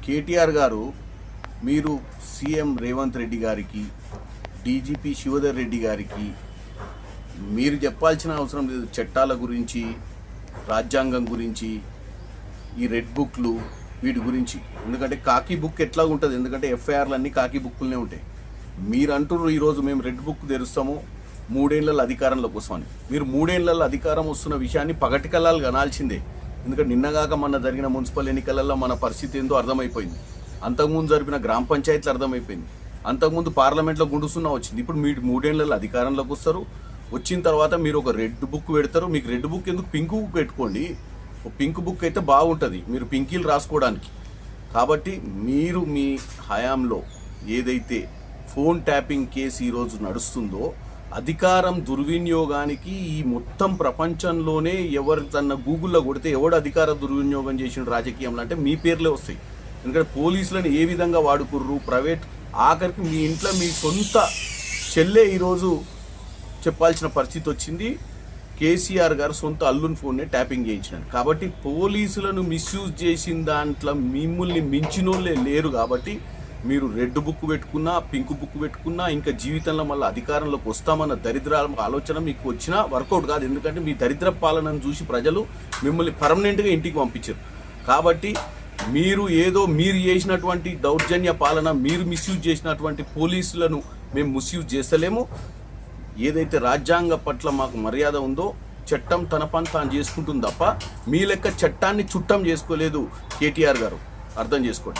కేటీఆర్ గారు, మీరు సీఎం రేవంత్ రెడ్డి గారికి, డీజీపీ శివధర్ రెడ్డి గారికి మీరు చెప్పాల్సిన అవసరం లేదు. చట్టాల గురించి, రాజ్యాంగం గురించి, ఈ రెడ్ బుక్లు వీటి గురించి. ఎందుకంటే కాకి బుక్ ఎట్లా ఉంటుంది, ఎందుకంటే ఎఫ్ఐఆర్లు అన్నీ కాకి బుక్కులనే ఉంటాయి. మీరు అంటున్నారు ఈరోజు మేము రెడ్ బుక్ తెరుస్తాము 3 ఏళ్లలో అధికారంలోకి వస్తామని. మీరు 3 ఏళ్లలో అధికారం వస్తున్న విషయాన్ని పగటి కళ్ళాలు కనాల్సిందే. ఎందుకంటే నిన్నగాక మొన్న జరిగిన మున్సిపల్ ఎన్నికలలో మన పరిస్థితి ఏందో అర్థమైపోయింది. అంతకుముందు జరిపిన గ్రామ పంచాయతీలు అర్థమైపోయింది. అంతకుముందు పార్లమెంట్లో గుండుసున్నా వచ్చింది. ఇప్పుడు మీరు 3 ఏళ్లలో అధికారంలోకి వస్తారు. వచ్చిన తర్వాత మీరు ఒక రెడ్ బుక్ పెడతారు. మీకు రెడ్ బుక్ ఎందుకు, పింక్ బుక్ పెట్టుకోండి. ఒక పింక్ బుక్ అయితే బాగుంటుంది, మీరు పింకీలు రాసుకోవడానికి. కాబట్టి మీరు మీ హయాంలో ఏదైతే ఫోన్ ట్యాపింగ్ కేసు ఈరోజు నడుస్తుందో, అధికారం దుర్వినియోగానికి ఈ మొత్తం ప్రపంచంలోనే ఎవరు తన గూగుల్లో కొడితే ఎవడు అధికార దుర్వినియోగం చేసిన రాజకీయంలో అంటే మీ పేర్లే వస్తాయి. ఎందుకంటే పోలీసులను ఏ విధంగా వాడుకుర్రు, ప్రైవేట్, ఆఖరికి మీ ఇంట్లో మీ సొంత చెల్లె ఈరోజు చెప్పాల్సిన పరిస్థితి వచ్చింది. కేసీఆర్ గారు సొంత అల్లుని ఫోన్నే ట్యాపింగ్ చేయించినారు. కాబట్టి పోలీసులను మిస్యూజ్ చేసిన దాంట్లో మిమ్మల్ని మించినోళ్ళే లేరు. కాబట్టి మీరు రెడ్ బుక్ పెట్టుకున్నా, పింక్ బుక్ పెట్టుకున్నా, ఇంకా జీవితంలో మళ్ళీ అధికారంలోకి వస్తామన్న దరిద్ర ఆలోచన మీకు వచ్చినా వర్కౌట్ కాదు. ఎందుకంటే మీ దరిద్ర పాలనను చూసి ప్రజలు మిమ్మల్ని పర్మనెంట్గా ఇంటికి పంపించారు. కాబట్టి మీరు చేసినటువంటి దౌర్జన్య పాలన, మీరు మిస్యూజ్ చేసినటువంటి పోలీసులను మేము మిస్యూజ్ చేస్తలేము. ఏదైతే రాజ్యాంగ పట్ల మాకు మర్యాద ఉందో, చట్టం తన పని తాను చేసుకుంటుంది తప్ప మీ లెక్క చట్టాన్ని చుట్టం చేసుకోలేదు కేటీఆర్ గారు. అర్థం చేసుకోండి.